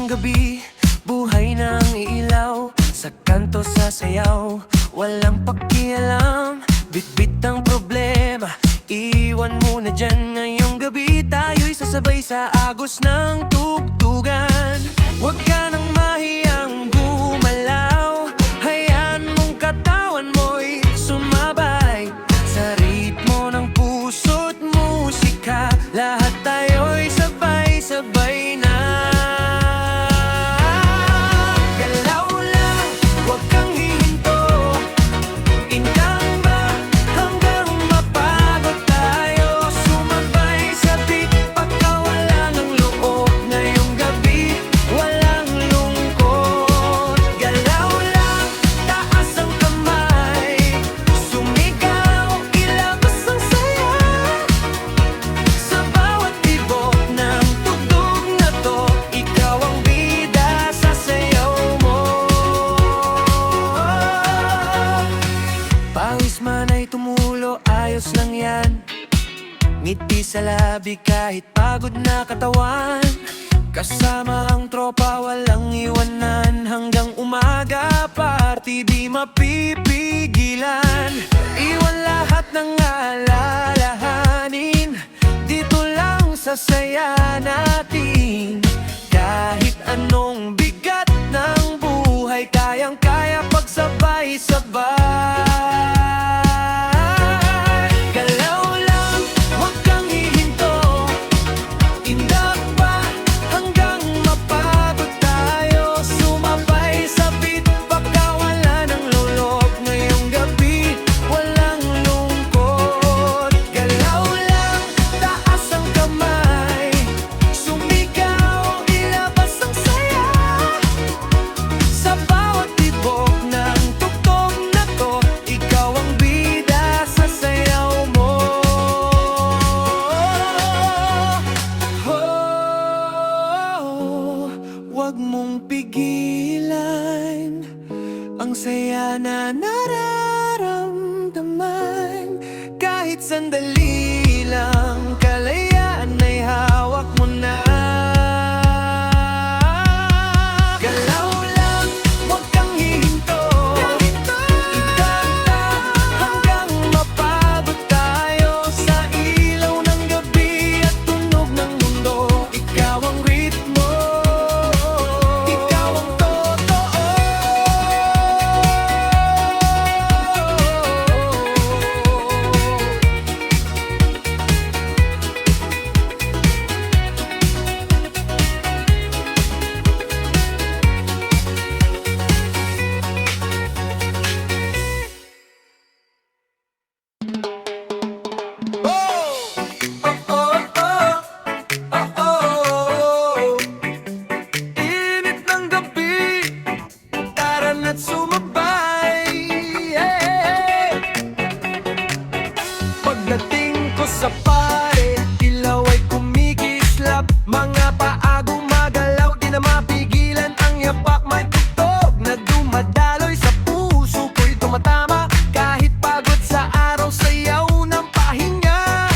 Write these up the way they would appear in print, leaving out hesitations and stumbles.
ng gabi, buhay ng ilaw, sa kanto sa sayaw, walang pakialam. Bitbit ang problema, iwan mo na dyan. Ngayong gabi tayo'y sasabay sa agos ng tugtugan. Huwag ka nang mahiyang gumalaw, hayaan mong katawan mo'y sumabay sa ritmo ng puso't musika. Lahat tayo'y sabay-sabay na. Galaw lang, huwag kang hihinto, indang ba hanggang mapagod tayo. Sumabay sa beat, pagkawala ng loob. Ngayong gabi, walang lungkot. Galaw lang, taas ang kamay, sumigaw, ilabas ang saya. Sa bawat tibok ng tugtog na to, ikaw ang bida sa sayaw mo. Pawis man ay tumulo, ayos lang yan. Ngiti sa labi kahit pagod na katawan. Kasama ang tropa, walang iwanan. Hanggang umaga, party di mapipigilan. Iwan lahat ng alalahanin, dito lang sa saya natin. Kahit anong bigat ng buhay, kayang-kaya pagsabay-sabay. Galaw lang, huwag kang hihinto, indak pa hanggang mapagod tayo. Sumabay sa beat, pagkawala ng loob. Ngayong gabi, walang lungkot. Galaw lang, taas ang kamay, sumigaw, ilabas ang saya. Sa bawat tibok ng tugtog na to, ikaw ang bida sa sayaw mo. Huwag mong pigilan ang saya na nararamdaman. Kahit sandali lang, kalayaan ay hawak mo na. Galaw lang, huwag kang hihinto, itagta hanggang mapagod tayo. Sa ilaw ng gabi at tunog ng mundo, ikaw ang ritmo, ikaw ang totoo. Init ng gabi, tara na't sumabay. Pagdating ko sa pare, ilaw ay kumikislap. Mga paa gumagalaw, di na mapigilan ang yapak. May tugtog na dumadaloy sa puso ko'y tumatama. Kahit pagod sa araw, sayaw ng pahinga.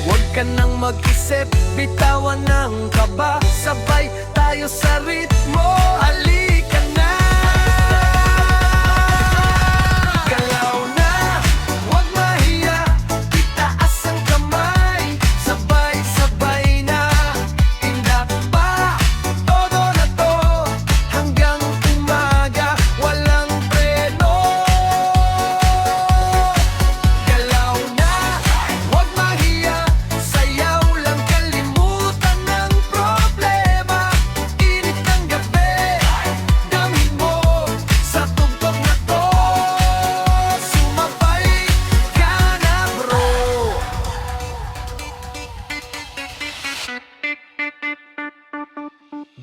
Huwag ka nang mag-isip, bitawan ng kaba. Sabay tayo sa ritmo, halika na. Galaw na, huwag mahiya, itaas ang kamay, sabay-sabay na. Indak pa, todo na to, hanggang umaga, walang preno. Galaw na, huwag mahiya, sayaw lang, kalimutan ng problema. Init ng gabi, damhin mo sa tugtog na to. Sumabay ka na bro.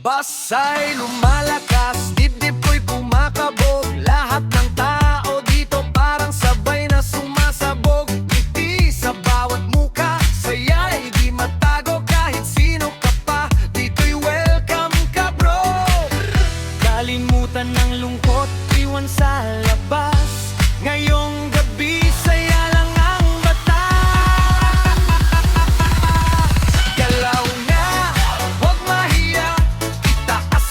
Basay lumalakas, dibdib ko'y kumakabog. Lahat ng tao dito parang sabay na sumasabog. Ngiti sa bawat muka, saya'y di matago. Kahit sino ka pa, dito'y welcome ka bro. Kalimutan ng lungkot, iwan sa labas. Ngayong gabi, saya lang ang batas. Galaw na, huwag mahiya, itaas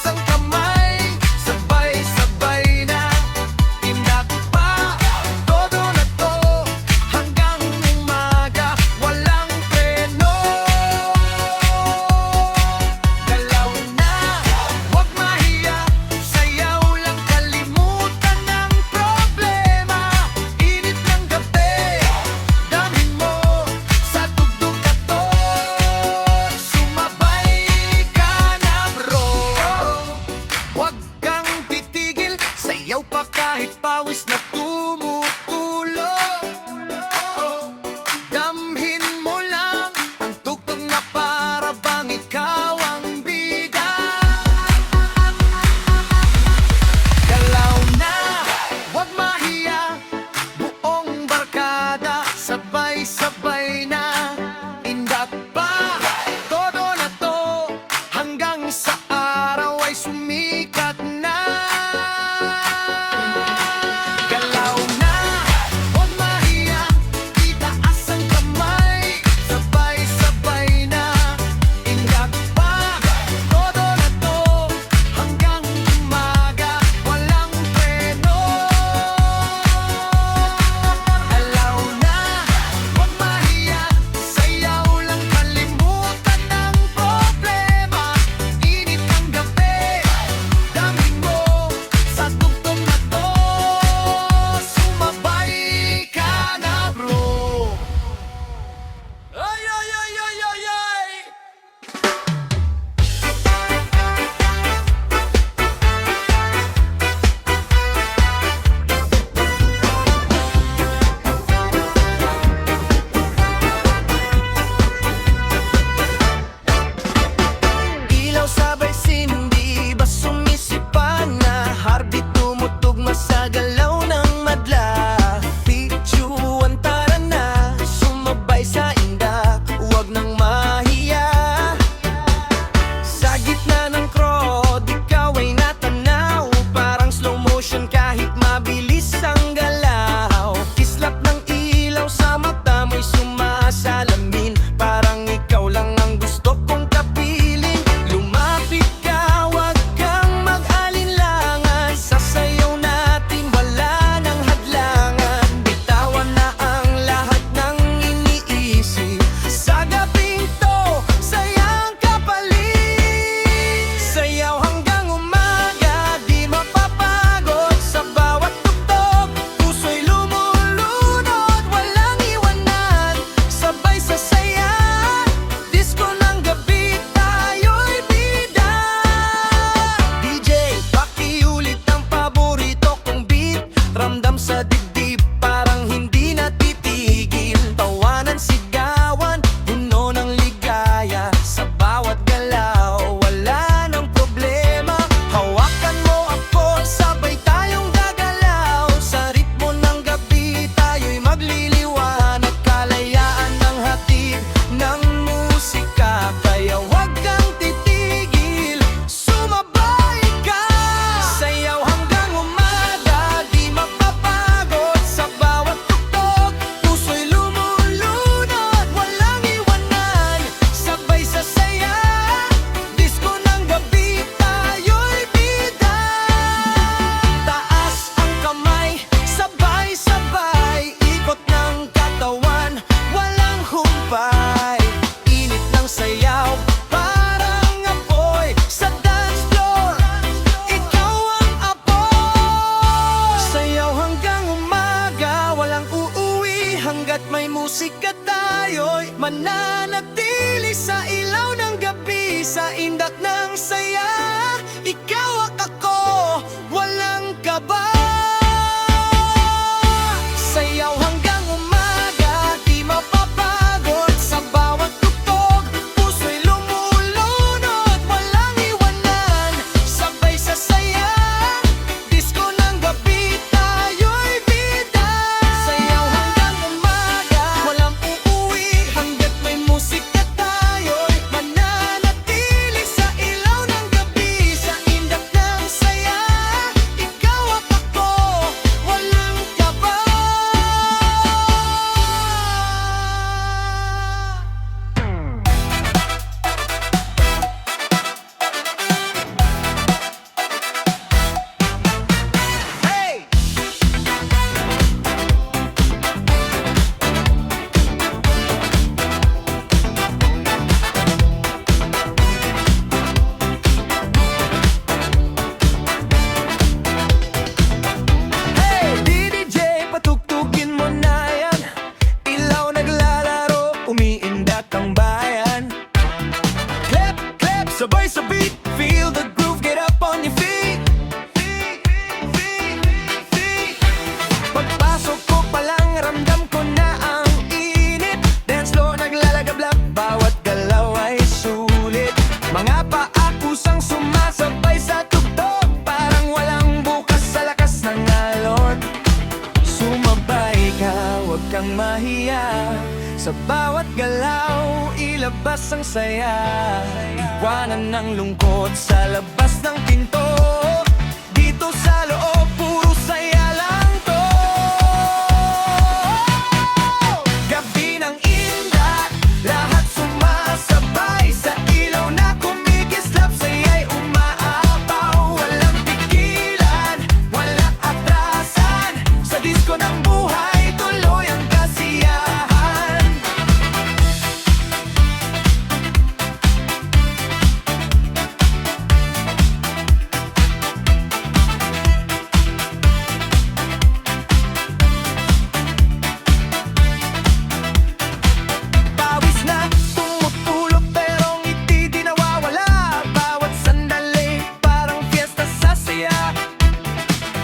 sa indak ng saya. Ikaw at ako, walang kaba. Sayaw hanggang umaga, di mapapagod. Sa bawat tugtog, puso'y lumulunod. Walang iwanan, sabay sa saya. Disco ng gabi, tayo'y bida. Sayaw hanggang umaga, walang uuwi. Hanggat may musika tayo'y mananatili. Sa ilaw ng gabi, sa indak ng saya. Ikaw at ako, walang kaba. Hey! Hey! DJ, patugtugin mo na yan. Ilaw naglalaro, umiindak ang bayan. Clap, clap, sabay sa beat. Feel the groove, get up on your feet. Pagpasok ko palang ramdam ko na ang init. Dance floor naglalagablak, bawat galaw ay sulit. Mga paa kusang sumasabay sa tugtog. Parang walang bukas sa lakas ng alon. Sumabay ka, huwag kang mahiya. Sa bawat galaw, ilabas ang saya. Iwanan ng lungkot sa labas ng pinto. Dito sa loob, puro saya lang to. Gabi ng indak, lahat sumasabay. Sa ilaw na kumikislap, saya'y umaapaw. Walang pigilan, walang atrasan. Sa disco ng buhay, tuloy ang kasiyahan. Pawis na tumutulog pero ngiti di nawawala. Bawat sandali parang fiesta sa saya.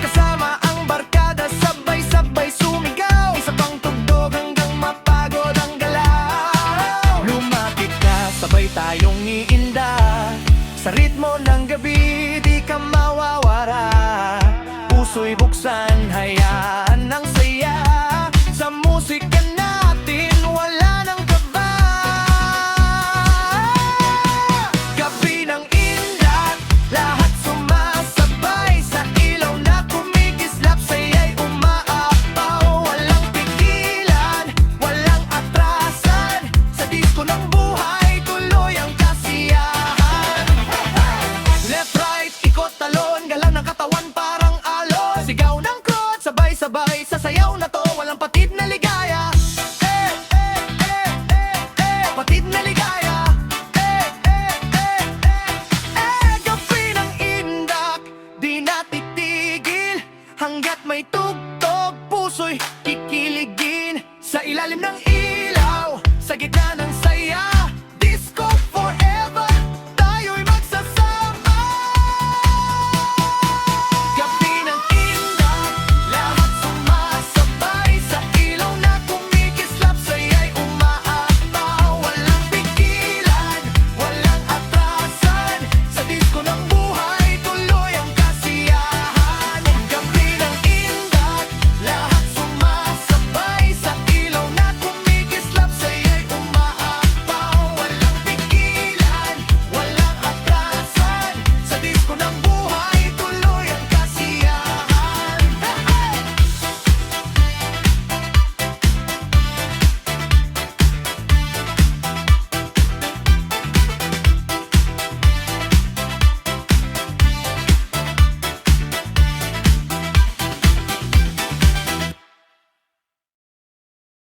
Kasama ang barkada, sabay-sabay sumigaw. Isa pang tugtog hanggang mapagod ang galaw. Lumapit ka, sabay tayong iinda. Sa ritmo ng gabi, di ka mawawala. Puso'y